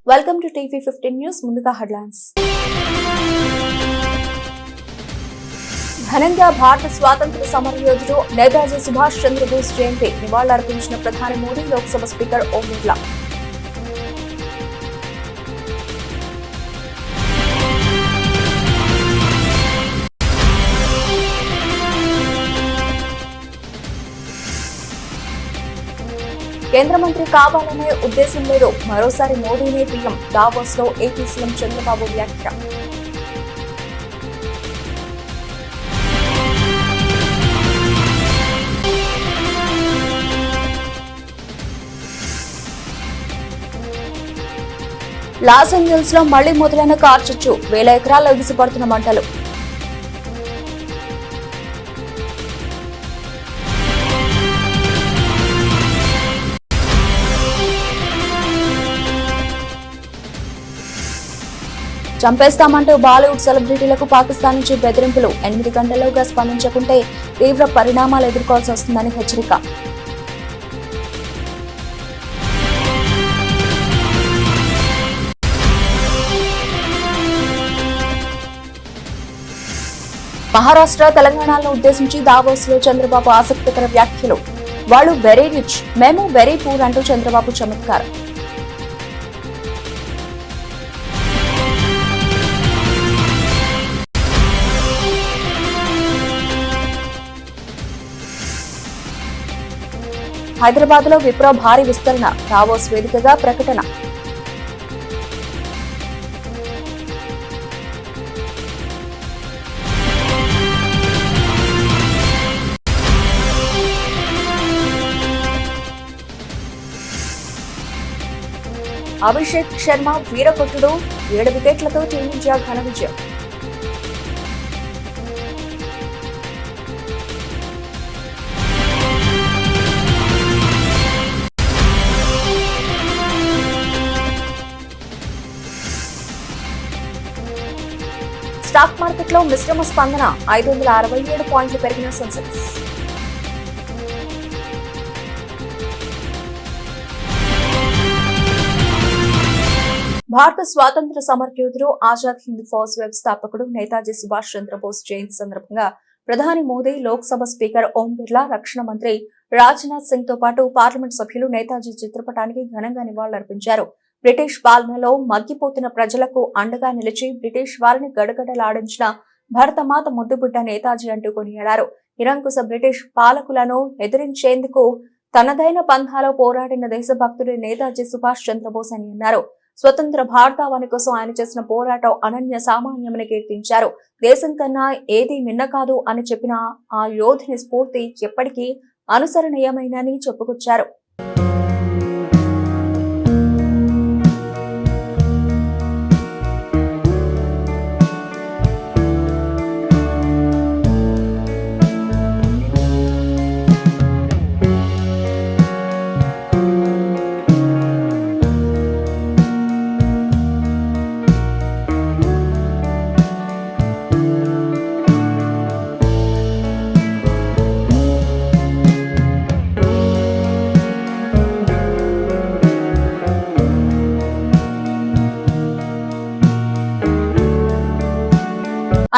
Welcome to TV 15 news. ముందుగా headlines. ఘనంగా భారత స్వాతంత్ర్య సమరయోధుడు నేతాజీ సుభాష్ చంద్రబోస్ జయంతి నివాళులర్పించిన ప్రధాని మోదీ, లోక్సభ స్పీకర్ ఓం బిర్లా. కేంద్ర మంత్రి కావాలనే ఉద్దేశం లేదు, మరోసారి మోదీనే పీఎం. దావోస్ లో ఏపీ సీఎం చంద్రబాబు వ్యాఖ్య. లాస్ ఏంజల్స్ లో మళ్లీ మొదలైన కార్చిచ్చు, 1000 ఎకరాల్లో ఎగిసిపడుతున్న మంటలు. చంపేస్తామంటూ బాలీవుడ్ సెలబ్రిటీలకు పాకిస్తాన్ నుంచి బెదిరింపులు. 8 గంటల్లోగా స్పందించకుంటే తీవ్ర పరిణామాలు ఎదుర్కోవాల్సి వస్తుందని హెచ్చరిక. మహారాష్ట్ర, తెలంగాణలను ఉద్దేశించి దావోస్ లో చంద్రబాబు ఆసక్తికర వ్యాఖ్యలు. వాళ్ళు వెరీ రిచ్, మేము వెరీ పూర్ అంటూ చంద్రబాబు చమత్కారం. హైదరాబాద్ లో విప్రో భారీ విస్తరణ, దావోస్ వేదికగా ప్రకటన. అభిషేక్ శర్మ వీరకొట్టుడు, 7 వికెట్లతో టీమిండియా ఘన విజయం. స్టాక్ మార్కెట్ లో మిశ్రమ స్పందన, 567 పాయింట్లు పెరిగిన సెన్సెక్స్. భారత స్వాతంత్ర్య సమరయోధుడు, ఆజాద్ హింద్ ఫౌజ్ వ్యవస్థాపకుడు నేతాజీ సుభాష్ చంద్రబోస్ జయంతి సందర్భంగా ప్రధాని మోదీ, లోక్సభ స్పీకర్ ఓం బిర్లా, రక్షణ మంత్రి రాజ్నాథ్ సింగ్ తో పాటు పార్లమెంట్ సభ్యులు నేతాజీ చిత్రపటానికి ఘనంగా నివాళులర్పించారు. బ్రిటిష్ పాలనలో మగ్గిపోతున్న ప్రజలకు అండగా నిలిచి బ్రిటిష్ వారిని గడగడలాడించిన భరతమాత ముద్దుబిడ్డ నేతాజీ అంటూ కొనియాడారు. నిరంకుశ బ్రిటిష్ పాలకులను ఎదిరించేందుకు తనదైన పంథాలో పోరాడిన దేశభక్తుడి నేతాజీ సుభాష్ చంద్రబోస్ అని అన్నారు. స్వతంత్ర భారతావని కోసం ఆయన చేసిన పోరాటం అనన్య సామాన్యమని కీర్తించారు. దేశం కన్నా ఏది మిన్న కాదు అని చెప్పిన ఆ యోధుని స్ఫూర్తి ఎప్పటికీ అనుసరణీయమైనని చెప్పుకొచ్చారు.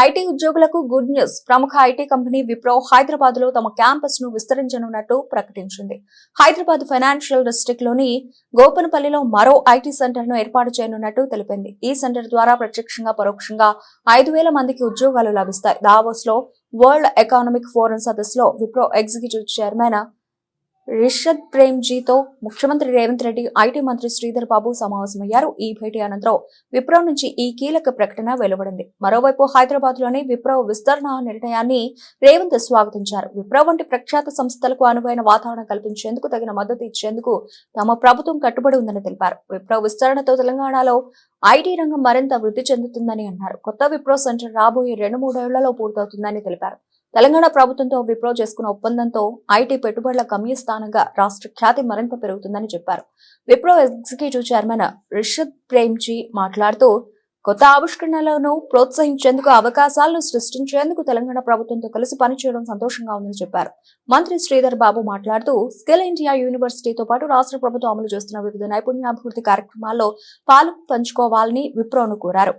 ఐటీ ఉద్యోగులకు గుడ్ న్యూస్. ప్రముఖ ఐటీ కంపెనీ విప్రో హైదరాబాద్ లో తమ క్యాంపస్ ను విస్తరించనున్నట్టు ప్రకటించింది. హైదరాబాద్ ఫైనాన్షియల్ డిస్ట్రిక్ట్ లోని గోపనపల్లిలో మరో ఐటీ సెంటర్ ను ఏర్పాటు చేయనున్నట్టు తెలిపింది. ఈ సెంటర్ ద్వారా ప్రత్యక్షంగా పరోక్షంగా 5,000 మందికి ఉద్యోగాలు లభిస్తాయి. దావోస్ లో వరల్డ్ ఎకనామిక్ ఫోరం సదస్సులో విప్రో ఎగ్జిక్యూటివ్ చైర్మన్ రిషద్ ప్రేమ్జీతో ముఖ్యమంత్రి రేవంత్ రెడ్డి, ఐటీ మంత్రి శ్రీధర్ బాబు సమావేశమయ్యారు. ఈ భేటీ అనంతరం విప్రో నుంచి ఈ కీలక ప్రకటన వెలువడింది. మరోవైపు హైదరాబాద్ లోని విప్రో విస్తరణ నిర్ణయాన్ని రేవంత్ స్వాగతించారు. విప్రో వంటి ప్రఖ్యాత సంస్థలకు అనువైన వాతావరణం కల్పించేందుకు తగిన మద్దతు ఇచ్చేందుకు తమ ప్రభుత్వం కట్టుబడి ఉందని తెలిపారు. విప్రో విస్తరణతో తెలంగాణలో ఐటీ రంగం మరింత వృద్ధి చెందుతుందని అన్నారు. కొత్త విప్రో సెంటర్ రాబోయే 2-3 ఏళ్లలో పూర్తవుతుందని తెలిపారు. తెలంగాణ ప్రభుత్వంతో విప్రో చేసుకున్న ఒప్పందంతో ఐటీ పెట్టుబడుల గమ్యస్థానంగా రాష్ట్ర ఖ్యాతి మరింత పెరుగుతుందని చెప్పారు. విప్రో ఎగ్జిక్యూటివ్ చైర్మన్ రిషద్ ప్రేమ్జీ మాట్లాడుతూ కొత్త ఆవిష్కరణలను ప్రోత్సహించేందుకు అవకాశాలను సృష్టించేందుకు తెలంగాణ ప్రభుత్వంతో కలిసి పనిచేయడం సంతోషంగా ఉందని చెప్పారు. మంత్రి శ్రీధర్ బాబు మాట్లాడుతూ స్కిల్ ఇండియా యూనివర్సిటీతో పాటు రాష్ట్ర ప్రభుత్వం అమలు చేస్తున్న వివిధ నైపుణ్యాభివృద్ధి కార్యక్రమాల్లో పాలు పంచుకోవాలని విప్రోను కోరారు.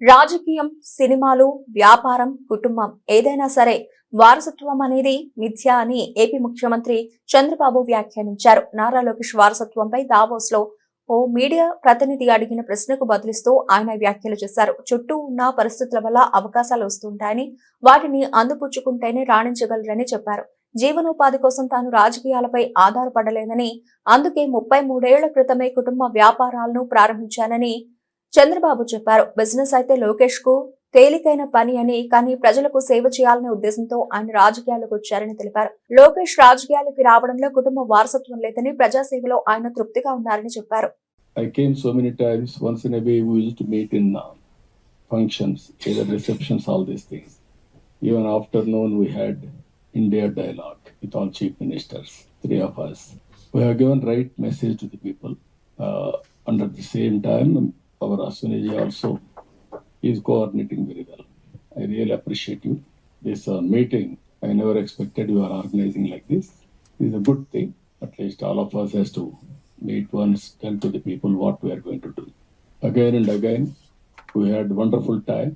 రాజకీయం, సినిమాలు, వ్యాపారం, కుటుంబం ఏదైనా సరే వారసత్వం అనేది మిథ్య అని ఏపీ ముఖ్యమంత్రి చంద్రబాబు వ్యాఖ్యానించారు. నారా లోకేష్ వారసత్వంపై దావోస్ లో ఓ మీడియా ప్రతినిధి అడిగిన ప్రశ్నకు బదులిస్తూ ఆయన వ్యాఖ్యలు చేశారు. చుట్టూ ఉన్న పరిస్థితుల వల్ల అవకాశాలు వస్తుంటాయని, వాటిని అందిపుచ్చుకుంటేనే రాణించగలరని చెప్పారు. జీవనోపాధి కోసం తాను రాజకీయాలపై ఆధారపడలేదని, అందుకే 33 ఏళ్ల క్రితమే కుటుంబ వ్యాపారాలను ప్రారంభించానని చంద్రబాబు చెప్పారు. బిజినెస్ అయితే లోకేష్ కు తేలికైన పని అని, కానీ ప్రజలకు సేవ చేయాలనే ఉద్దేశంతో ఆయన రాజకీయాలకు వచ్చారని తెలిపారు. లోకేష్ రాజకీయాలకు రావడంలో కుటుంబ వారసత్వం లేదని, ప్రజాసేవలో ఆయన తృప్తిగా ఉన్నారని చెప్పారు. I came so many times. Once in a way, we used to meet in functions, either receptions, all these things. Even afternoon, we had India dialogue with all chief ministers, 3 of us. We have given right message to the people. Under the same time, our Aswiniji also is coordinating very well. I really appreciate you. This meeting, I never expected you are organizing like this. It is a good thing. At least all of us has to meet once, tell to the people what we are going to do. Again and again, we had wonderful time.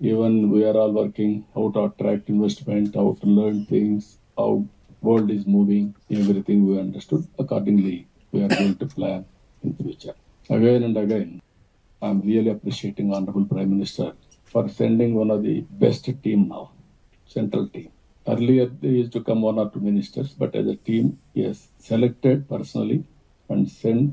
Even we are all working how to attract investment, how to learn things, how world is moving, everything we understood. Accordingly, we are going to plan in future. Again and again, I am really appreciating Honorable Prime Minister for sending one of the best team now, central team. Earlier, they used to come 1 or 2 ministers, but as a team, he has selected personally and sent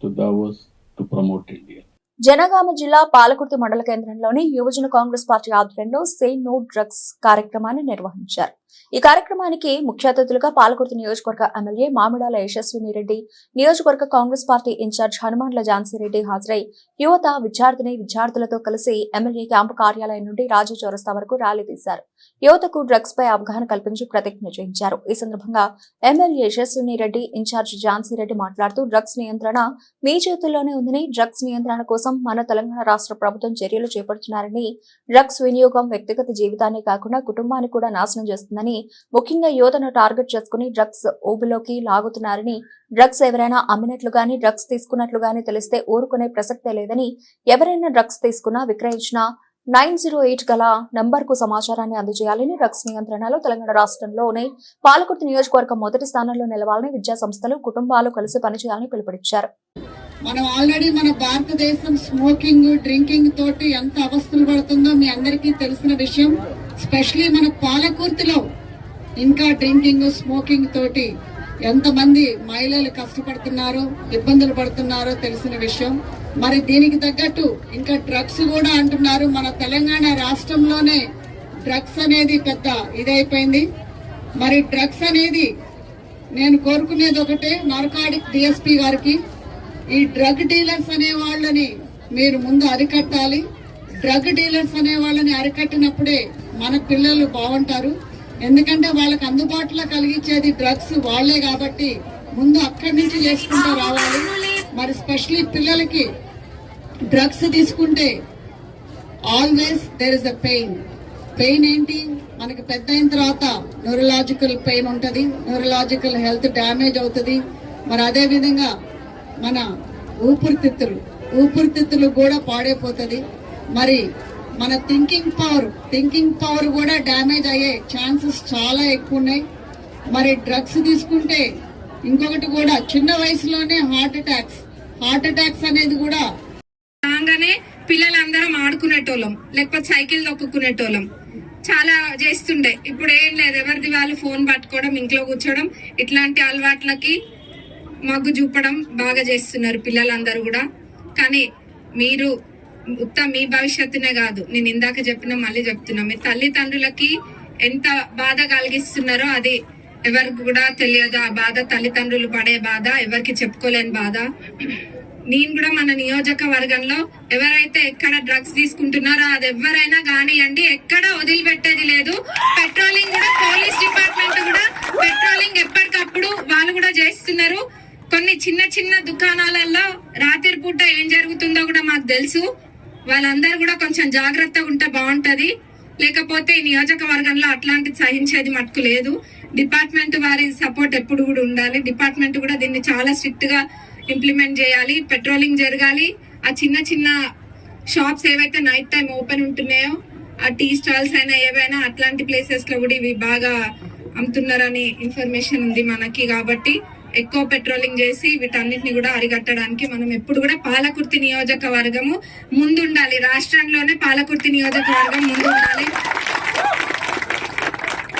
to Davos to promote India. Janagama జిల్లా పాలకుర్తి మండల కేంద్రంలోని యువజన Congress party ఆధ్వర్యంలో say no drugs కార్యక్రమాన్ని నిర్వహించారు. ఈ కార్యక్రమానికి ముఖ్య అతిథులుగా పాలకుర్తి నియోజకవర్గ ఎమ్మెల్యే మామిడాల యశస్విని రెడ్డి, నియోజకవర్గ కాంగ్రెస్ పార్టీ ఇన్ఛార్జ్ హనుమాన్ల ఝాన్సీరెడ్డి హాజరై యువత, విద్యార్థులతో కలిసి ఎమ్మెల్యే క్యాంపు కార్యాలయం నుండి రాజు చౌరస్తా వరకు ర్యాలీ తీశారు. యువతకు డ్రగ్స్ పై అవగాహన కల్పించి ప్రతిజ్ఞ చేయించారు. ఈ సందర్భంగా ఎమ్మెల్యే యశస్విని రెడ్డి, ఇన్ఛార్జ్ ఝాన్సీరెడ్డి మాట్లాడుతూ డ్రగ్స్ నియంత్రణ మీ చేతుల్లోనే ఉందని, డ్రగ్స్ నియంత్రణ కోసం మన తెలంగాణ రాష్ట్ర ప్రభుత్వం చర్యలు చేపడుతున్నారని, డ్రగ్స్ వినియోగం వ్యక్తిగత జీవితాన్ని కాకుండా కుటుంబాన్ని కూడా నాశనం చేస్తుందని, ముఖ్యంగా యువతను టార్గెట్ చేసుకుని డ్రగ్స్ ఊబిలోకి లాగుతున్నారని, డ్రగ్స్ ఎవరైనా అమ్మినట్లు గాని, డ్రగ్స్ తీసుకున్నట్లు గాని తెలిస్తే ఊరుకునే ప్రసక్తే లేదని, ఎవరైనా డ్రగ్స్ తీసుకున్నా, విక్రయించినా 908 గల నంబర్కు సమాచారాన్ని అందజేయాలని, డ్రగ్స్ నియంత్రణలో తెలంగాణ రాష్ట్రంలోనే పాలకుర్తి నియోజకవర్గం మొదటి స్థానంలో నిలవాలని విద్యా సంస్థలు, కుటుంబాలు కలిసి పనిచేయాలని పిలుపునిచ్చారు. మనం ఆల్రెడీ మన భారతదేశం స్మోకింగ్, డ్రింకింగ్ తోటి ఎంత అవస్థలు పడుతుందో మీ అందరికీ తెలిసిన విషయం. స్పెషలీ మన పాలకుర్తిలో ఇంకా డ్రింకింగ్, స్మోకింగ్ తోటి ఎంతమంది మహిళలు కష్టపడుతున్నారో, ఇబ్బందులు పడుతున్నారో తెలిసిన విషయం. మరి దీనికి తగ్గట్టు ఇంకా డ్రగ్స్ కూడా అంటున్నారు. మన తెలంగాణ రాష్ట్రంలోనే డ్రగ్స్ అనేది పెద్ద ఇదైపోయింది. మరి డ్రగ్స్ అనేది నేను కోరుకునేది ఒకటే, నార్కాటిక్ డిఎస్పీ గారికి, ఈ డ్రగ్ డీలర్స్ అనే వాళ్ళని మీరు ముందు అరికట్టాలి. డ్రగ్ డీలర్స్ అనే వాళ్ళని అరికట్టినప్పుడే మన పిల్లలు బాగుంటారు. ఎందుకంటే వాళ్ళకి అందుబాటులో కలిగించేది డ్రగ్స్ వాళ్లే కాబట్టి ముందు అక్కడి నుంచి చేసుకుంటూ రావాలి. మరి స్పెషలీ పిల్లలకి డ్రగ్స్ తీసుకుంటే always there is a pain ఏంటి, మనకి పెద్ద అయిన తర్వాత న్యూరలాజికల్ పెయిన్ ఉంటది, న్యూరలాజికల్ హెల్త్ డ్యామేజ్ అవుతుంది. మరి అదే విధంగా మన ఊపిరితిత్తులు కూడా పాడైపోతుంది. మరి మన థింకింగ్ పవర్ కూడా డ్యామేజ్ అయ్యే ఛాన్సెస్ చాలా ఎక్కువ ఉన్నాయి. మరి డ్రగ్స్ తీసుకుంటే ఇంకొకటి కూడా చిన్న వయసులోనే హార్ట్ అటాక్స్ అనేది కూడా రాగానే పిల్లలందరం ఆడుకునేటోళ్ళం, లేకపోతే సైకిల్ తొక్కుకునేటోళ్ళం, చాలా చేస్తుండే. ఇప్పుడు ఏం లేదు, ఎవరిది వాళ్ళు ఫోన్ పట్టుకోవడం, ఇంట్లో కూర్చోవడం, ఇట్లాంటి అలవాట్లకి మగ్గు చూపడం బాగా చేస్తున్నారు పిల్లలందరూ కూడా. కానీ మీరు మీ భవిష్యత్తునే కాదు, నేను ఇందాక చెప్పినా మళ్ళీ చెప్తున్నా, మీ తల్లిదండ్రులకి ఎంత బాధ కలిగిస్తున్నారో అది ఎవరికి కూడా తెలియదు. ఆ బాధ, తల్లిదండ్రులు పడే బాధ ఎవరికి చెప్పుకోలేని బాధ. నేను కూడా మన నియోజకవర్గంలో ఎవరైతే ఎక్కడ డ్రగ్స్ తీసుకుంటున్నారో అది ఎవరైనా కానివ్వండి, ఎక్కడ వదిలిపెట్టేది లేదు. పెట్రోలింగ్ కూడా, పోలీస్ డిపార్ట్మెంట్ కూడా పెట్రోలింగ్ ఎప్పటికప్పుడు వాళ్ళు కూడా చేస్తున్నారు. కొన్ని చిన్న దుకాణాలలో రాత్రి పూట ఏం జరుగుతుందో కూడా మాకు తెలుసు. వాళ్ళందరూ కూడా కొంచెం జాగ్రత్తగా ఉంటే బాగుంటది. లేకపోతే ఈ నియోజకవర్గంలో అట్లాంటిది సహించేది మటుకు లేదు. డిపార్ట్మెంట్ వారి సపోర్ట్ ఎప్పుడు కూడా ఉండాలి. డిపార్ట్మెంట్ కూడా దీన్ని చాలా స్ట్రిక్ట్ గా ఇంప్లిమెంట్ చేయాలి. పెట్రోలింగ్ జరగాలి. ఆ చిన్న చిన్న షాప్స్ ఏవైతే నైట్ టైం ఓపెన్ ఉంటున్నాయో, ఆ టీ స్టాల్స్ అయినా ఏవైనా అట్లాంటి ప్లేసెస్ లో కూడా ఇవి బాగా అమ్ముతున్నారని ఇన్ఫర్మేషన్ ఉంది మనకి. కాబట్టి ఎక్కువ పెట్రోలింగ్ చేసి వీటన్నిటిని కూడా అరికట్టడానికి మనం ఎప్పుడు కూడా పాలకుర్తి నియోజకవర్గము ముందుండాలి. రాష్ట్రంలోనే పాలకుర్తి నియోజకవర్గం ముందుండాలి.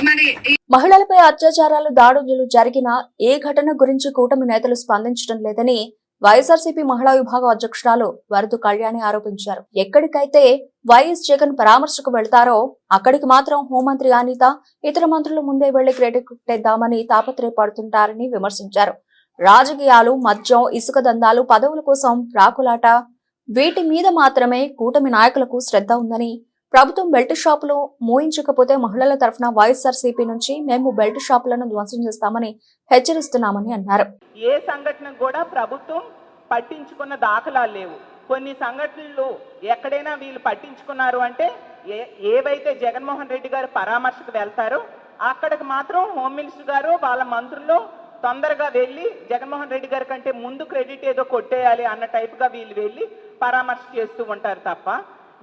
మరి మహిళలపై అత్యాచారాలు, దాడులు జరిగిన ఏ ఘటన గురించి కూటమి నేతలు స్పందించడం లేదని వైఎస్ఆర్సీపీ మహిళా విభాగం అధ్యక్షురాలు వరదు కళ్యాణి ఆరోపించారు. ఎక్కడికైతే వైఎస్ జగన్ పరామర్శకు వెళ్తారో అక్కడికి మాత్రం హోంమంత్రి అనిత, ఇతర మంత్రులు ముందే వెళ్లి క్రెడిట్ కొట్టేద్దామని తాపత్రయపడుతుంటారని విమర్శించారు. రాజకీయాలు, మద్యం, ఇసుక దందాలు, పదవుల కోసం ప్రాకులాట, వీటి మీద మాత్రమే కూటమి నాయకులకు శ్రద్ధ ఉందని, ప్రభుత్వం బెల్ట్ షాపులు మూయించకపోతే మహిళల తరఫున వైఎస్ఆర్సీపీ నుంచి మేము బెల్ట్ షాపులను ధ్వంసం చేస్తామని హెచ్చరిస్తున్నామని అన్నారు. ఏ సంఘటన కూడా ప్రభుత్వం పట్టించుకున్న దాఖలాలు లేవు. కొన్ని సంఘటనలు ఎక్కడైనా వీళ్ళు పట్టించుకున్నారు అంటే ఏవైతే జగన్మోహన్ రెడ్డి గారు పరామర్శకు వెళ్తారో అక్కడికి మాత్రం హోమ్ మినిస్టర్ గారు వాళ్ళ మంత్రుల్లో తొందరగా వెళ్ళి జగన్మోహన్ రెడ్డి గారి కంటే ముందు క్రెడిట్ ఏదో కొట్టేయాలి అన్న టైప్గా వీళ్ళు వెళ్ళి పరామర్శ చేస్తూ ఉంటారు తప్ప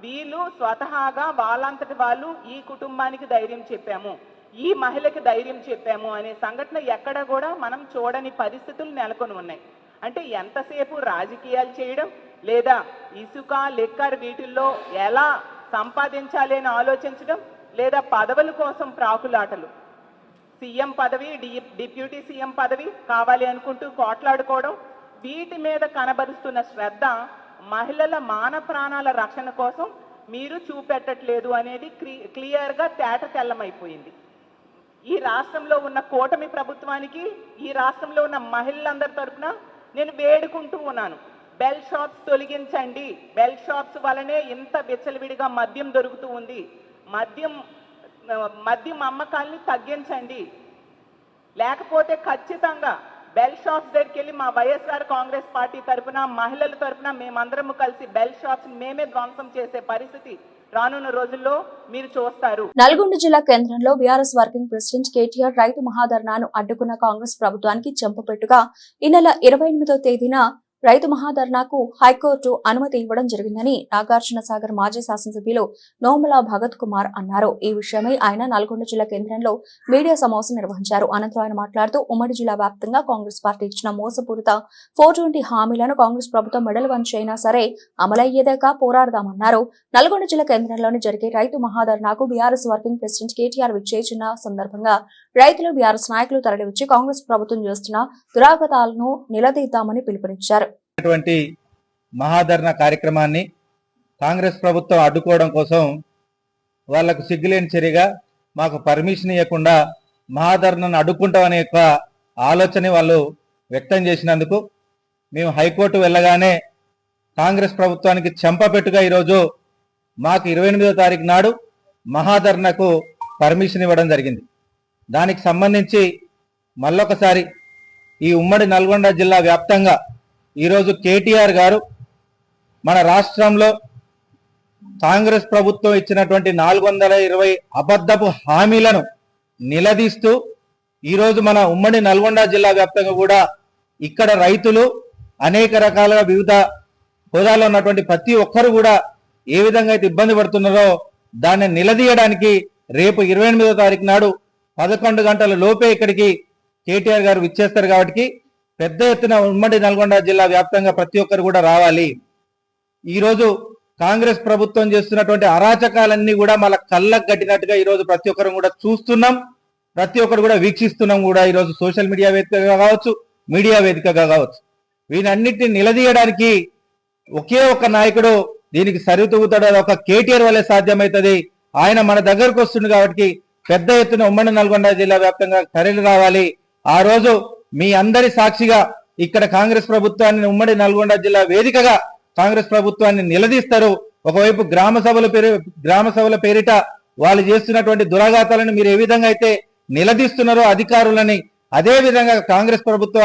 వీళ్ళు స్వతహాగా వాళ్ళంతటి వాళ్ళు ఈ కుటుంబానికి ధైర్యం చెప్పాము, ఈ మహిళకి ధైర్యం చెప్పాము అనే సంఘటన ఎక్కడ కూడా మనం చూడని పరిస్థితులు నెలకొని ఉన్నాయి. అంటే ఎంతసేపు రాజకీయాలు చేయడం, లేదా ఇసుక, లిక్కర్ వీటిల్లో ఎలా సంపాదించాలి అని ఆలోచించడం, లేదా పదవుల కోసం ప్రాకులాటలు, సీఎం పదవి, డిప్యూటీ సీఎం పదవి కావాలి అనుకుంటూ కోట్లాడుకోవడం, వీటి మీద కనబరుస్తున్న శ్రద్ధ మహిళల మాన ప్రాణాల రక్షణ కోసం మీరు చూపెట్టట్లేదు అనేది క్లియర్గా తేట తెల్లమైపోయింది. ఈ రాష్ట్రంలో ఉన్న కూటమి ప్రభుత్వానికి, ఈ రాష్ట్రంలో ఉన్న మహిళలందరి తరఫున నేను వేడుకుంటూ ఉన్నాను, బెల్ షాప్స్ తొలగించండి. బెల్ షాప్స్ వలనే ఇంత విచ్చలవిడిగా మద్యం దొరుకుతూ ఉంది. మద్యం అమ్మకాల్ని తగ్గించండి. లేకపోతే ఖచ్చితంగా బెల్ షాప్స్ దగ్గరికి వెళ్ళి మా వైఎస్ఆర్ కాంగ్రెస్ పార్టీ తరఫున, మహిళల తరఫున మేమందరం కలిసి బెల్ షాప్స్ మేమే ధ్వంసం చేసే పరిస్థితి రానున్న రోజుల్లో మీరు చూస్తారు. నల్గొండ జిల్లా కేంద్రంలో బీఆర్ఎస్ వర్కింగ్ ప్రెసిడెంట్ కేటీఆర్ రైతు మహాధర్నాను అడ్డుకున్న కాంగ్రెస్ ప్రభుత్వానికి చెంపపెట్టుగా ఈ నెల 28వ తేదీన రైతు మహాధర్నాకు హైకోర్టు అనుమతి ఇవ్వడం జరిగిందని నాగార్జున సాగర్ మాజీ శాసనసభ్యులు నోముల భగత్ కుమార్ అన్నారు. ఈ విషయమై ఆయన నల్గొండ జిల్లా కేంద్రంలో మీడియా సమావేశం నిర్వహించారు. అనంతరం ఆయన మాట్లాడుతూ ఉమ్మడి జిల్లా వ్యాప్తంగా కాంగ్రెస్ పార్టీ ఇచ్చిన మోసపూరిత 420 హామీలను కాంగ్రెస్ ప్రభుత్వం మెడలు వంచైనా సరే అమలయ్యేదాకా పోరాడదామన్నారు. నల్గొండ జిల్లా కేంద్రంలోని జరిగే రైతు మహాధర్నాకు బీఆర్ఎస్ వర్కింగ్ ప్రెసిడెంట్ కేటీఆర్ విచ్చేసిన సందర్భంగా రైతులు, బీఆర్ఎస్ నాయకులు తరలివచ్చి కాంగ్రెస్ ప్రభుత్వం చేస్తున్న దురాగతాలను నిలదీద్దామని పిలుపునిచ్చారు. మహాధర్నా కార్యక్రమాన్ని కాంగ్రెస్ ప్రభుత్వం అడ్డుకోవడం కోసం వాళ్లకు సిగ్గులేని చర్యగా మాకు పర్మిషన్ ఇవ్వకుండా మహాధర్నాను అడ్డుకుంటామనే యొక్క ఆలోచన వాళ్ళు వ్యక్తం చేసినందుకు మేము హైకోర్టు వెళ్ళగానే కాంగ్రెస్ ప్రభుత్వానికి చెంపపెట్టుగా ఈరోజు మాకు 28వ తారీఖు నాడు మహాధర్నాకు పర్మిషన్ ఇవ్వడం జరిగింది. దానికి సంబంధించి మళ్ళొకసారి ఈ ఉమ్మడి నల్గొండ జిల్లా వ్యాప్తంగా ఈరోజు కేటీఆర్ గారు మన రాష్ట్రంలో కాంగ్రెస్ ప్రభుత్వం ఇచ్చినటువంటి 420 అబద్ధపు హామీలను నిలదీస్తూ ఈరోజు మన ఉమ్మడి నల్గొండ జిల్లా వ్యాప్తంగా కూడా ఇక్కడ రైతులు అనేక రకాలుగా వివిధ హోదాలో ఉన్నటువంటి ప్రతి ఒక్కరు కూడా ఏ విధంగా అయితే ఇబ్బంది పడుతున్నారో దాన్ని నిలదీయడానికి రేపు 28వ తారీఖు నాడు 11 గంటల లోపే ఇక్కడికి కేటీఆర్ గారు విచ్చేస్తారు. కాబట్టి పెద్ద ఎత్తున ఉమ్మడి నల్గొండ జిల్లా వ్యాప్తంగా ప్రతి ఒక్కరు కూడా రావాలి. ఈరోజు కాంగ్రెస్ ప్రభుత్వం చేస్తున్నటువంటి అరాచకాలన్నీ కూడా మన కళ్ళకు కట్టినట్టుగా ఈరోజు ప్రతి ఒక్కరు కూడా చూస్తున్నాం, ప్రతి ఒక్కరు కూడా వీక్షిస్తున్నాం కూడా. ఈరోజు సోషల్ మీడియా వేదికగా కావచ్చు, మీడియా వేదికగా కావచ్చు, వీటన్నిటిని నిలదీయడానికి ఒకే ఒక నాయకుడు దీనికి సరితూగుతాడు. అది ఒక కేటీఆర్ వల్లే సాధ్యమవుతుంది. ఆయన మన దగ్గరకు వస్తుంది కాబట్టి పెద్ద ఎత్తున ఉమ్మడి నల్గొండ జిల్లా వ్యాప్తంగా తరలి రావాలి. ఆ రోజు మీ అందరి సాక్షిగా ఇక్కడ కాంగ్రెస్ ప్రభుత్వాన్ని ఉమ్మడి నల్గొండ జిల్లా వేదికగా కాంగ్రెస్ ప్రభుత్వాన్ని నిలదీస్తారు. ఒకవైపు గ్రామ సభల పేరిట వాళ్ళు చేస్తున్నటువంటి దురాఘాతాలను మీరు ఏ విధంగా అయితే నిలదీస్తున్నారో అధికారులని, అదే విధంగా కాంగ్రెస్ ప్రభుత్వ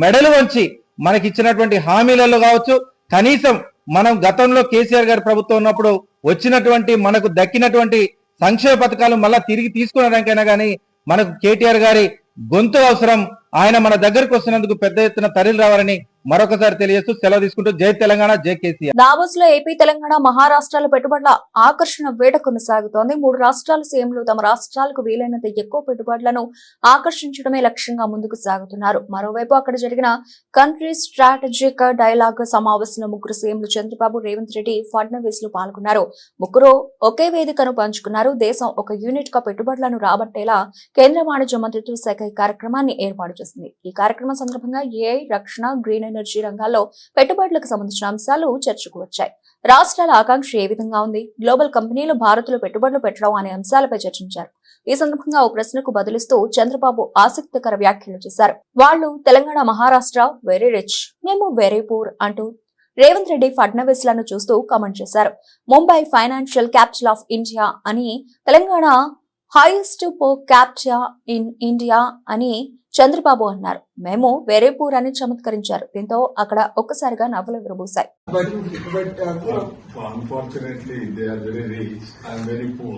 మెడలు వంచి మనకి ఇచ్చినటువంటి హామీలలో కావచ్చు, కనీసం మనం గతంలో కేసీఆర్ గారి ప్రభుత్వం ఉన్నప్పుడు వచ్చినటువంటి మనకు దక్కినటువంటి సంక్షేమ పథకాలు మళ్ళా తిరిగి తీసుకునేదానికైనా కానీ మనకు కేటీఆర్ గారి గొంతు అవసరం. ఆయన మన దగ్గరకు వస్తున్నందుకు పెద్ద ఎత్తున తరలి రావాలని మరొకసారి తెలియజేస్తూ సెలవు తీసుకుంటూ జై తెలంగాణ, జై కేసీఆర్. దావోస్ లో ఏపీ, తెలంగాణ, మహారాష్ట్రాల పెట్టుబడుల ఆకర్షణ వేట కొనసాగుతోంది. 3 రాష్ట్రాల సీఎంలు తమ రాష్ట్రాలకు వీలైనంత ఎక్కువ పెట్టుబడులను ఆకర్షించడమే లక్ష్యంగా ముందుకు సాగుతున్నారు. మరోవైపు అక్కడ జరిగిన కంట్రీ స్ట్రాటజిక్ డైలాగ్ సమావేశంలో 3 సీఎంలు చంద్రబాబు, రేవంత్ రెడ్డి, ఫడ్నవీస్ లు పాల్గొన్నారు. 3 ఒకే వేదికను పంచుకున్నారు. దేశం ఒక యూనిట్ గా పెట్టుబడులను రాబట్టేలా కేంద్ర వాణిజ్య మంత్రిత్వ శాఖ ఈ కార్యక్రమాన్ని ఏర్పాటు చేసింది. ఈ కార్యక్రమం సందర్భంగా ఏఐ, రక్షణ, గ్రీన్ ఎనర్జీ రంగాల్లో పెట్టుబడులకు సంబంధించిన అంశాలు చర్చకు వచ్చాయి. రాష్ట్రాల ఆకాంక్ష ఏ విధంగా ఉంది, గ్లోబల్ కంపెనీలు భారత్లో పెట్టుబడులు పెట్టడం అనే అంశాలపై చర్చించారు. ఈ సందర్భంగా ఓ ప్రశ్నకు బదులిస్తూ చంద్రబాబు ఆసక్తికర వ్యాఖ్యలు చేశారు. వాళ్ళు తెలంగాణ, మహారాష్ట్ర వెరీ రిచ్, మేము వెరీ పూర్ అంటూ రేవంత్ రెడ్డి, ఫడ్నవీస్ లను చూస్తూ కామెంట్ చేశారు. Mumbai financial capital of India అని, Telangana highest per capita in India అని చంద్రబాబు అన్నారు. మేము వెరీ పూర్ అని చమత్కరించారు. దీంతో అక్కడ ఒక్కసారిగా నవ్వులు విరబూశాయి. Unfortunately, they are very rich. I am very poor.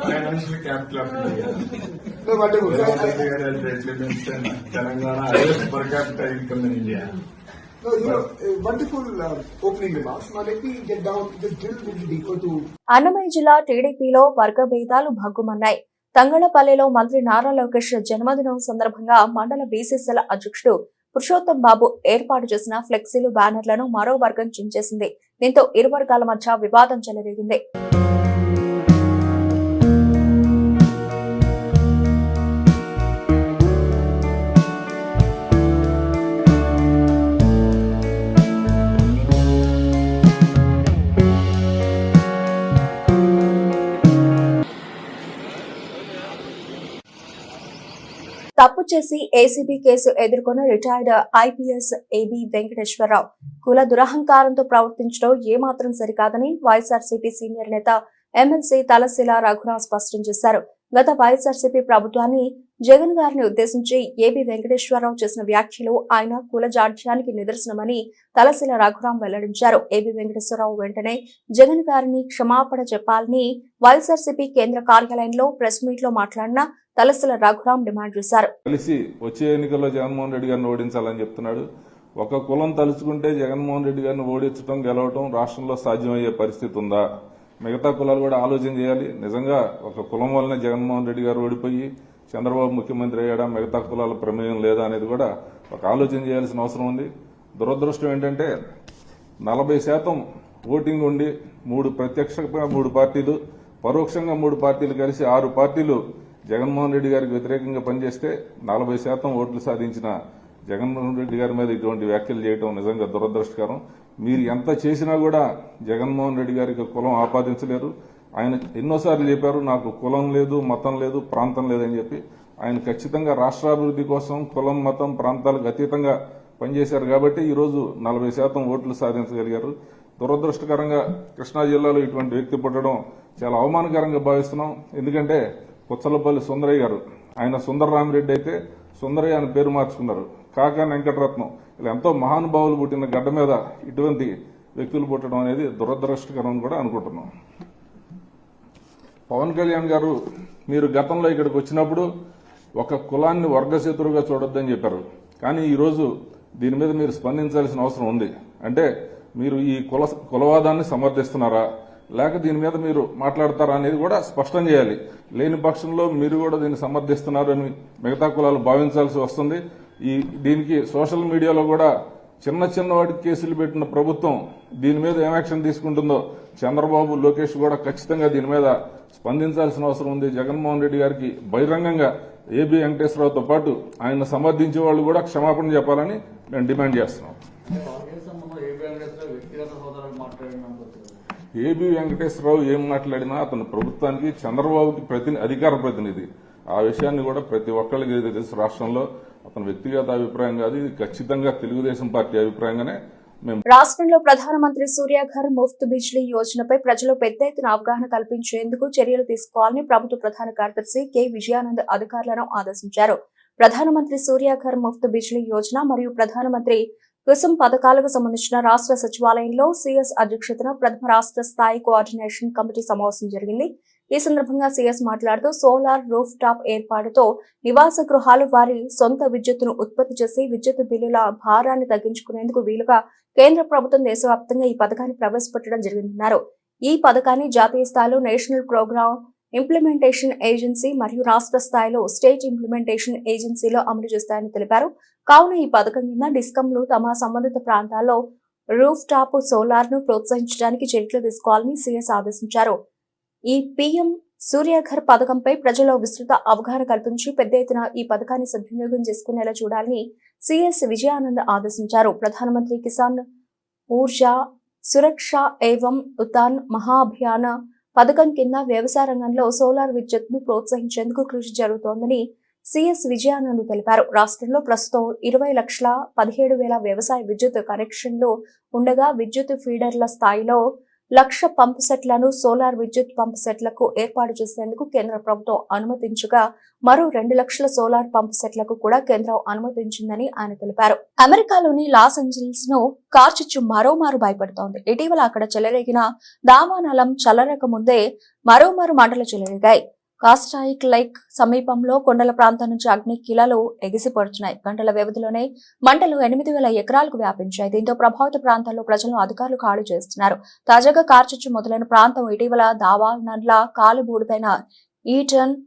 Financial capital of India. No, but Telangana highest per capita income in India. no, wonderful opening remarks. Now let me get down, just drill a little deeper to. Annamayya జిల్లా టీడీపీలో వర్గ భేదాలు భగ్గుమన్నాయి. తంగళపల్లిలో మంత్రి నారా లోకేష్ జన్మదినం సందర్భంగా మండల బీసీసీల అధ్యక్షుడు పురుషోత్తం బాబు ఏర్పాటు చేసిన ఫ్లెక్సీలు, బ్యానర్లను మరో వర్గం చించేసింది. దీంతో ఇరు వర్గాల మధ్య వివాదం చెలరేగింది. తప్పు చేసి ఏసీబీ కేసు ఎదుర్కొన్న రిటైర్డ్ ఐపీఎస్ ఏబీ వెంకటేశ్వరరావు కుల దురహంకారంతో ప్రవర్తించడం ఏమాత్రం సరికాదని వైఎస్ఆర్సీపీ సీనియర్ నేత ఎమ్మెల్సీ తలశీల రఘురాం స్పష్టం చేశారు. గత వైఎస్ఆర్సీపీ ప్రభుత్వాన్ని, జగన్ గారిని ఉద్దేశించి ఏబీ వెంకటేశ్వరరావు చేసిన వ్యాఖ్యలు ఆయన కుల జాడ్యానికి నిదర్శనమని తలశీల రఘురాం వెల్లడించారు. ఏబీ వెంకటేశ్వరరావు వెంటనే జగన్ గారిని క్షమాపణ చెప్పాలని వైఎస్ఆర్సీపీ కేంద్ర కార్యాలయంలో ప్రెస్ మీట్ లో మాట్లాడిన తలశీల రఘురాం డిమాండ్ చేశారు. కలిసి వచ్చే ఎన్నికల్లో జగన్మోహన్ రెడ్డి గారిని ఓడించాలని చెప్తున్నాడు. ఒక కులం తలుచుకుంటే జగన్మోహన్ రెడ్డి గారిని ఓడించడం, గెలవటం రాష్ట్రంలో సాధ్యమయ్యే పరిస్థితి ఉందా? మిగతా కులాలు కూడా ఆలోచన చేయాలి. నిజంగా ఒక కులం వల్లనే జగన్మోహన్ రెడ్డి గారు ఓడిపోయి చంద్రబాబు ముఖ్యమంత్రి అయ్యాడా, మిగతా కులాల ప్రమేయం లేదా అనేది కూడా ఒక ఆలోచన చేయాల్సిన అవసరం ఉంది. దురదృష్టం ఏంటంటే 40% ఓటింగ్ ఉండి 3 ప్రత్యక్షంగా 3 పార్టీలు, పరోక్షంగా 3 పార్టీలు కలిసి 6 పార్టీలు జగన్మోహన్ రెడ్డి గారికి వ్యతిరేకంగా పనిచేస్తే 40% ఓట్లు సాధించిన జగన్మోహన్ రెడ్డి గారి మీద ఇటువంటి వ్యాఖ్యలు చేయడం నిజంగా దురదృష్టకరం. మీరు ఎంత చేసినా కూడా జగన్మోహన్ రెడ్డి గారికి కులం ఆపాదించలేరు. ఆయన ఎన్నోసార్లు చెప్పారు, నాకు కులం లేదు, మతం లేదు, ప్రాంతం లేదని చెప్పి. ఆయన ఖచ్చితంగా రాష్ట్రాభివృద్ధి కోసం కులం, మతం, ప్రాంతాలకు అతీతంగా పనిచేశారు కాబట్టి ఈరోజు 40% ఓట్లు సాధించగలిగారు. దురదృష్టకరంగా కృష్ణా జిల్లాలో ఇటువంటి వ్యక్తి పుట్టడం చాలా అవమానకరంగా భావిస్తున్నాం. ఎందుకంటే పుచ్చలపల్లి సుందరయ్య గారు, ఆయన సుందరరామిరెడ్డి అయితే సుందరయ్య అని పేరు మార్చుకున్నారు. కాకా వెంకటరత్నం, ఇలా ఎంతో మహానుభావులు పుట్టిన గడ్డ మీద ఇటువంటి వ్యక్తులు పుట్టడం అనేది దురదృష్టకరం కూడా అనుకుంటున్నాం. పవన్ కళ్యాణ్ గారు, మీరు గతంలో ఇక్కడికి వచ్చినప్పుడు ఒక కులాన్ని వర్గశత్రువుగా చూడొద్దని చెప్పారు. కానీ ఈరోజు దీని మీద మీరు స్పందించాల్సిన అవసరం ఉంది. అంటే మీరు ఈ కులవాదాన్ని సమర్థిస్తున్నారా, లేక దీని మీద మీరు మాట్లాడతారా అనేది కూడా స్పష్టం చేయాలి. లేని పక్షంలో మీరు కూడా దీన్ని సమర్థిస్తున్నారు అని మిగతా కులాలు భావించాల్సి వస్తుంది. దీనికి సోషల్ మీడియాలో కూడా చిన్న వాటికి కేసులు పెట్టిన ప్రభుత్వం దీని మీద ఏం యాక్షన్ తీసుకుంటుందో చంద్రబాబు, లోకేష్ కూడా ఖచ్చితంగా దీని మీద స్పందించాల్సిన అవసరం ఉంది. జగన్మోహన్ రెడ్డి గారికి బహిరంగంగా ఏబీ వెంకటేశ్వరరావుతో పాటు ఆయన సమర్థించే వాళ్ళు కూడా క్షమాపణ చెప్పాలని మేము డిమాండ్ చేస్తున్నాం. ఏబీ వెంకటేశ్వరరావు ఏం మాట్లాడినా అతను ప్రభుత్వానికి, చంద్రబాబుకి అధికార ప్రతినిధి. ఆ విషయాన్ని కూడా ప్రతి ఒక్కరికి తెలుసు. రాష్ట్రంలో అతని వ్యక్తిగత అభిప్రాయం కాదు, ఇది ఖచ్చితంగా తెలుగుదేశం పార్టీ అభిప్రాయంగానే మేము. రాష్ట్రంలో ప్రధానమంత్రి సూర్యాఘర్ ముఫ్త్ బిజ్లీ యోజనపై ప్రజలు పెద్ద ఎత్తున అవగాహన కల్పించేందుకు చర్యలు తీసుకోవాలని ప్రభుత్వ ప్రధాన కార్యదర్శి కె విజయానంద్ అధికారులను ఆదేశించారు. ప్రధానమంత్రి సూర్యాఘర్ ముఫ్త్ బిజ్లీ యోజన మరియు ప్రధానమంత్రి కుసుమ్ పథకాలకు సంబంధించిన రాష్ట్ర సచివాలయంలో సీఎస్ అధ్యక్షతన ప్రథమ రాష్ట్ర స్థాయి కోఆర్డినేషన్ కమిటీ సమావేశం జరిగింది. ఈ సందర్భంగా సీఎస్ మాట్లాడుతూ సోలార్ రూఫ్ టాప్ ఏర్పాటుతో నివాస గృహాలు వారి సొంత విద్యుత్తును ఉత్పత్తి చేసి విద్యుత్ బిల్లుల భారాన్ని తగ్గించుకునేందుకు వీలుగా కేంద్ర ప్రభుత్వం దేశవ్యాప్తంగా ఈ పథకాన్ని ప్రవేశపెట్టడం జరిగిందన్నారు. ఈ పథకాన్ని జాతీయ స్థాయిలో నేషనల్ ప్రోగ్రామ్ ఇంప్లిమెంటేషన్ ఏజెన్సీ మరియు రాష్ట్ర స్థాయిలో స్టేట్ ఇంప్లిమెంటేషన్ ఏజెన్సీలో అమలు చేస్తాయని తెలిపారు. కావున ఈ పథకం కింద డిస్కంలు తమ సంబంధిత ప్రాంతాల్లో రూఫ్ టాప్ సోలార్ ను ప్రోత్సహించడానికి చర్యలు తీసుకోవాలని సీఎస్ ఆదేశించారు. ఈ పీఎం సూర్యఘర్ పథకంపై ప్రజల్లో విస్తృత అవగాహన కల్పించి పెద్ద ఎత్తున ఈ పథకాన్ని సద్వినియోగం చేసుకునేలా చూడాలని సీఎస్ విజయానంద్ ఆదేశించారు. ప్రధానమంత్రి కిసాన్ ఊర్జా సురక్ష ఏవం ఉతాన్ మహాభియాన పథకం కింద వ్యవసాయ రంగంలో సోలార్ విద్యుత్ను ప్రోత్సహించేందుకు కృషి జరుగుతోందని సీఎస్ విజయానంద్ తెలిపారు. రాష్ట్రంలో ప్రస్తుతం 20,17,000 వ్యవసాయ విద్యుత్ కనెక్షన్లు ఉండగా విద్యుత్ ఫీడర్ల స్థాయిలో 1,00,000 పంప్ సెట్లను సోలార్ విద్యుత్ పంప్ సెట్లకు ఏర్పాటు చేసేందుకు కేంద్ర ప్రభుత్వం అనుమతించగా మరో 2,00,000 సోలార్ పంప్ సెట్లకు కూడా కేంద్రం అనుమతించిందని ఆయన తెలిపారు. అమెరికాలోని లాస్ ఏంజల్స్ ను కార్చిచ్చు మరోమారు భయపడుతోంది. ఇటీవల అక్కడ చెలరేగిన దావానలం చల్లరక ముందే మరోమారు మంటలు చెలరేగాయి. కాస్టాయిక్ లైక్ సమీపంలో కొండల ప్రాంతం నుంచి అగ్ని కిలాలు ఎగిసిపడుతున్నాయి. గంటల వ్యవధిలోనే మంటలు 8,000 ఎకరాలకు వ్యాపించాయి. దీంతో ప్రభావిత ప్రాంతాల్లో ప్రజలను అధికారులు ఖాళీ చేస్తున్నారు. తాజాగా కార్చిచ్చు మొదలైన ప్రాంతం ఇటీవల దావానన్ల కాలుబూడిదైన ఈటన్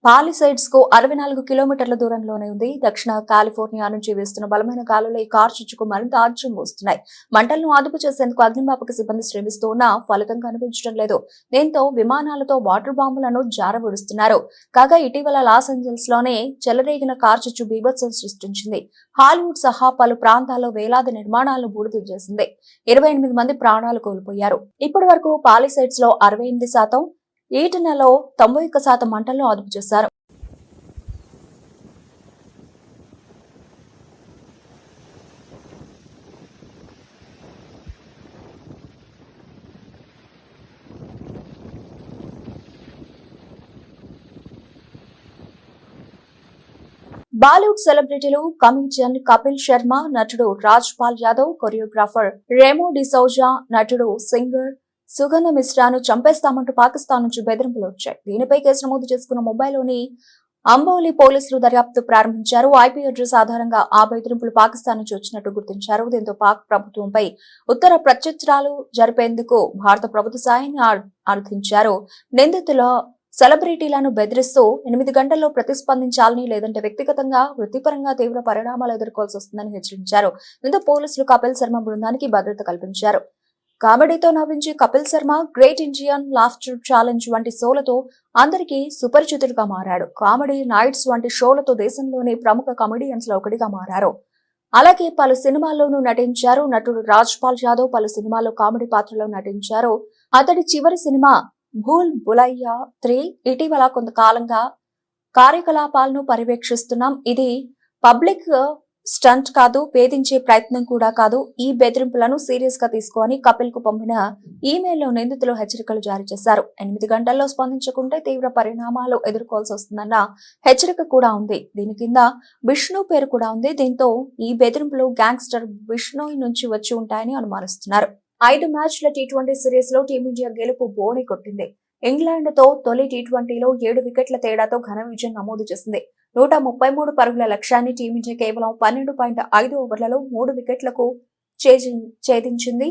పాలిసైడ్స్ కు 64 కిలోమీటర్ల దూరంలోనే ఉంది. దక్షిణ కాలిఫోర్నియా నుంచి వీస్తున్న బలమైన గాలులు ఈ కార్చిచ్చుకు మరింత ఆజ్యం వస్తున్నాయి. మంటలను అదుపు చేసేందుకు అగ్నిమాపక సిబ్బంది శ్రమిస్తూ ఉన్నా ఫలితం కనిపించడం లేదు. దీంతో విమానాలతో వాటర్ బాంబులను జారవిడుస్తున్నారు. కాగా ఇటీవల లాస్ ఏంజల్స్ లోనే చెలరేగిన కార్చిచ్చు బీభత్సం సృష్టించింది. హాలీవుడ్ సహా పలు ప్రాంతాల్లో వేలాది నిర్మాణాలను బూడిద చేసింది. 28 మంది ప్రాణాలు కోల్పోయారు. ఇప్పటి వరకు పాలిసైడ్స్ లో 68%, ఈటనలో 91% మంటలను అదుపు చేశారు. బాలీవుడ్ సెలబ్రిటీలు కమీడియన్ కపిల్ శర్మ, నటుడు రాజ్ పాల్ యాదవ్, కొరియోగ్రాఫర్ రెమో డిసౌజా, నటుడు సింగర్ సుగంధ మిశ్రాను చంపేస్తామంటూ పాకిస్తాన్ నుంచి బెదిరింపులు వచ్చాయి. దీనిపై కేసు నమోదు చేసుకున్న ముంబైలోని అంబోలి పోలీసులు దర్యాప్తు ప్రారంభించారు. ఐపీ అడ్రస్ ఆధారంగా ఆ బెదిరింపులు పాకిస్తాన్ నుంచి వచ్చినట్టు గుర్తించారు. దీంతో పాక్ ప్రభుత్వంపై ఉత్తర ప్రత్యుత్తరాలు జరిపేందుకు భారత ప్రభుత్వ సాయాన్ని అర్థించారు. నిందితుల సెలబ్రిటీలను బెదిరిస్తూ 8 గంటల్లో ప్రతిస్పందించాలని, లేదంటే వ్యక్తిగతంగా వృత్తిపరంగా తీవ్ర పరిణామాలు ఎదుర్కోవాల్సి వస్తుందని హెచ్చరించారు. దీంతో పోలీసులు కపిల్ శర్మ బృందానికి భద్రత కల్పించారు. కామెడీతో నవ్వించి Kapil Sharma great Indian laughter challenge వంటి షోలతో అందరికీ సుపరిచితుడిగా మారాడు. కామెడీ నైట్స్ వంటి షోలతో దేశంలోని ప్రముఖ కమెడియన్స్ లో ఒకటిగా మారారు. అలాగే పలు సినిమాల్లోనూ నటించారు. నటుడు రాజ్ పాల్ యాదవ్ పలు సినిమాల్లో కామెడీ పాత్రలో నటించారు. అతడి చివరి సినిమా భూల్ భులయ్యా 3 ఇటీవల కొంతకాలంగా కార్యకలాపాలను పర్యవేక్షిస్తున్నాం. ఇది పబ్లిక్ స్టంట్ కాదు, వేధించే ప్రయత్నం కూడా కాదు. ఈ బెదిరింపులను సీరియస్ గా తీసుకొని కపిల్ కు పంపిన ఈమెయిల్లో నిందితులు హెచ్చరికలు జారీ చేశారు. 8 గంటల్లో స్పందించకుంటే తీవ్ర పరిణామాలు ఎదుర్కోవాల్సి వస్తుందన్న హెచ్చరిక కూడా ఉంది. దీని కింద విష్ణు పేరు కూడా ఉంది. దీంతో ఈ బెదిరింపులు గ్యాంగ్స్టర్ విష్ణు నుంచి వచ్చి ఉంటాయని అనుమానిస్తున్నారు. 5 మ్యాచ్ల టీ20 సిరీస్ లో టీమిండియా గెలుపు బోణి కొట్టింది. ఇంగ్లాండ్ తో తొలి టీ20లో 7 వికెట్ల తేడాతో ఘన విజయం నమోదు చేసింది. 133 పరుగుల లక్ష్యాన్ని టీమిండియా కేవలం 12.5 ఓవర్లలో 3 వికెట్లకు ఛేదించింది.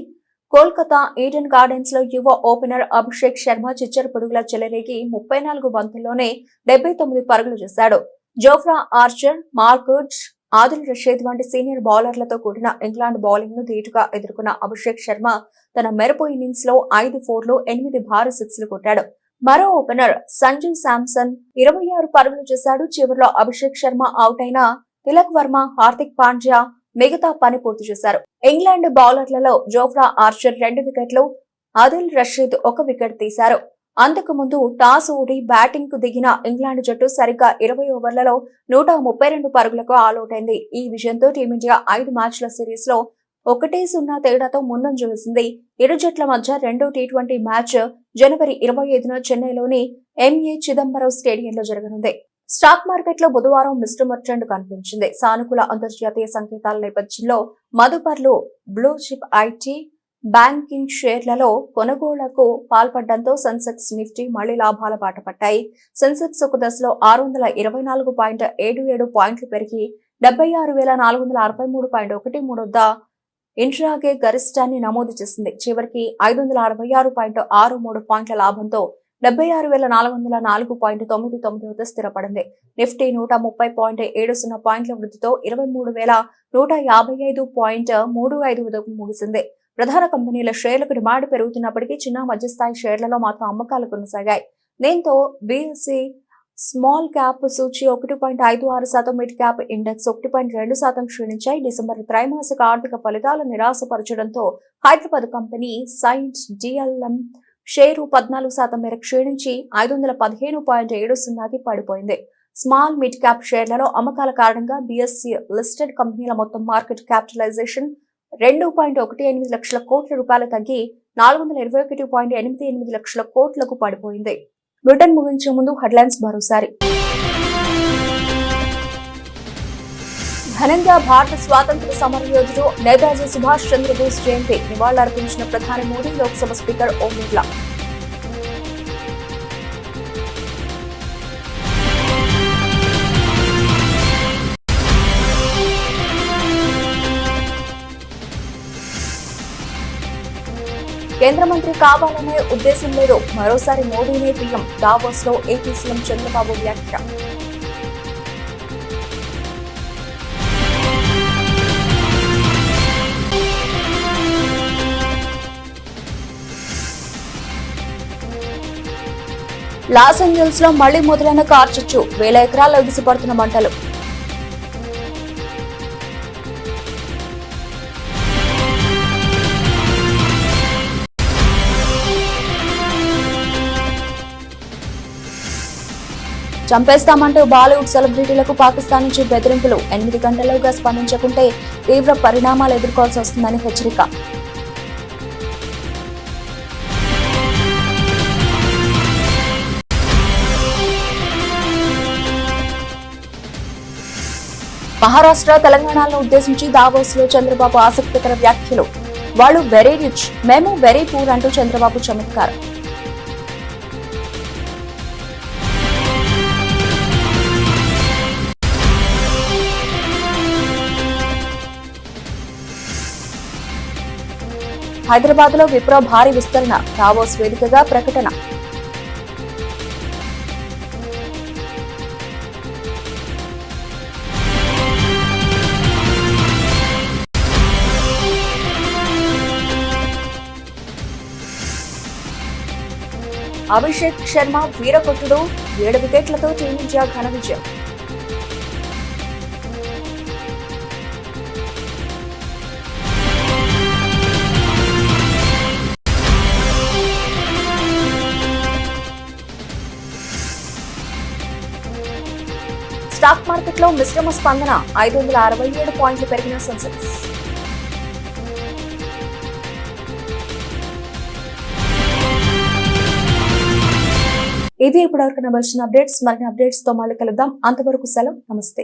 కోల్కతా ఈడెన్ గార్డెన్స్ లో యువ ఓపెనర్ అభిషేక్ శర్మ చిచ్చర పొడుగుల చెలరేగి 34 బంతుల్లోనే 79 పరుగులు చేశాడు. జోఫ్రా ఆర్చర్, మార్కర్జ్, ఆదిల్ రషీద్ వంటి సీనియర్ బౌలర్లతో కూడిన ఇంగ్లాండ్ బౌలింగ్ ను ధీటుగా ఎదుర్కొన్న అభిషేక్ శర్మ తన మెరుపు ఇన్నింగ్స్ లో 5 4లు 8 భారీ సిక్స్లు కొట్టాడు. మరో ఓపెనర్ సంజు శాంసన్ 26 పరుగులు చేశాడు. చివరిలో అభిషేక్ శర్మ అవుట్ అయిన తిలక్ వర్మ, హార్దిక్ పాండ్యా మిగతా పని పూర్తి చేశారు. ఇంగ్లాండ్ బౌలర్లలో జోఫ్రా ఆర్చర్ 2 వికెట్లు, ఆదిల్ రషీద్ 1 వికెట్ తీశారు. అంతకుముందు టాస్ ఓడి బ్యాటింగ్ కు దిగిన ఇంగ్లాండ్ జట్టు సరిగ్గా 20 ఓవర్లలో 132 పరుగులకు ఆలౌట్ అయింది. ఈ విజయంతో టీమిండియా 5 మ్యాచ్ల సిరీస్ లో 1-0 తేడాతో ముందంజ వేసింది. ఇరు జట్ల మధ్య రెండో టీ20 మ్యాచ్ జనవరి 25న చెన్నైలోని ఎంఏ చిదంబరం స్టేడియంలో జరగనుంది. స్టాక్ మార్కెట్ లో బుధవారం మిశ్రమ ట్రెండ్ కనిపించింది. సానుకూల అంతర్జాతీయ సంకేతాల నేపథ్యంలో మదుపర్లు బ్లూ చిప్ ఐటీ, బ్యాంకింగ్ షేర్లలో కొనుగోళ్లకు పాల్పడడంతో సెన్సెక్స్, నిఫ్టీ మళ్లీ లాభాల బాట పట్టాయి. సెన్సెక్స్ ఒక దశలో 624.77 పాయింట్లు పెరిగి 76,463.13 వద్ద ఇంట్రాగే గరిష్టాన్ని నమోదు చేసింది. చివరికి 566.63 పాయింట్ల లాభంతో 76,404.99 వద్ద స్థిరపడింది. నిఫ్టీ 130.70 పాయింట్ల వృద్ధితో 23,155.35 వద్ద ముగిసింది. ప్రధాన కంపెనీల షేర్లకు డిమాండ్ పెరుగుతున్నప్పటికీ చిన్న మధ్యస్థాయి షేర్లలో మాత్రం అమ్మకాలు కొనసాగాయి. దీంతో బీఎస్ఈ స్మాల్ క్యాప్ సూచి 1.56%, మిడ్ క్యాప్ ఇండెక్స్ 1.2% క్షీణించాయి. డిసెంబర్ త్రైమాసిక ఆర్థిక ఫలితాలు నిరాశపరచడంతో హైదరాబాద్ కంపెనీ సైన్స్ డిఎల్ఎం షేరు 14% మేర క్షీణించి 515.70కి పడిపోయింది. స్మాల్ మిడ్ క్యాప్ షేర్లలో అమ్మకాల కారణంగా బీఎస్ఈ లిస్టెడ్ కంపెనీల మొత్తం మార్కెట్ క్యాపిటలైజేషన్ 2.18 లక్షల కోట్ల రూపాయలు తగ్గి 421.88 లక్షల కోట్లకు పడిపోయింది. బ్రిటన్ ముగించే ముందు హెడ్లైన్స్ మరోసారి. ఘనంగా భారత స్వాతంత్ర సమరయోధుడు నేతాజీ సుభాష్ చంద్రబోస్ జయంతి నివాళులర్పించిన ప్రధాని మోదీ, లోక్సభ స్పీకర్ ఓం బిర్లా. కేంద్ర మంత్రి కావాలనే ఉద్దేశం లేదు, మరోసారి మోదీనే పీఎం. దావోస్ లో ఏపీ సీఎం చంద్రబాబు వ్యాఖ్య. లాస్ ఏంజల్స్ లో మళ్లీ మొదలైన కార్చిచ్చు, 1000 ఎకరాల్లో ఎగిసిపడుతున్న మంటలు. చంపేస్తామంటూ బాలీవుడ్ సెలబ్రిటీలకు పాకిస్తాన్ నుంచి బెదిరింపులు. 8 గంటల్లోగా స్పందించకుంటే తీవ్ర పరిణామాలు ఎదుర్కోవాల్సి వస్తుందని హెచ్చరిక. మహారాష్ట్ర, తెలంగాణలను ఉద్దేశించి దావోస్ లో చంద్రబాబు ఆసక్తికర వ్యాఖ్యలు. వాళ్ళు వెరీ రిచ్, మేము వెరీ పూర్ అంటూ చంద్రబాబు చమత్కారం. హైదరాబాద్ లో విప్రో భారీ విస్తరణ, దావోస్ వేదికగా ప్రకటన. అభిషేక్ శర్మ వీరకొట్టుడు, 7 వికెట్లతో టీమిండియా ఘన విజయం. స్టాక్ మార్కెట్ లో మిశ్రమ స్పందన, 567 పాయింట్లు పెరిగిన సెన్సెక్స్. ఇది ఇప్పటివరకు వచ్చిన అప్డేట్స్. మరిన్ని అప్డేట్స్ తో మళ్ళీ కలుద్దాం. అంతవరకు సెలవు, నమస్తే.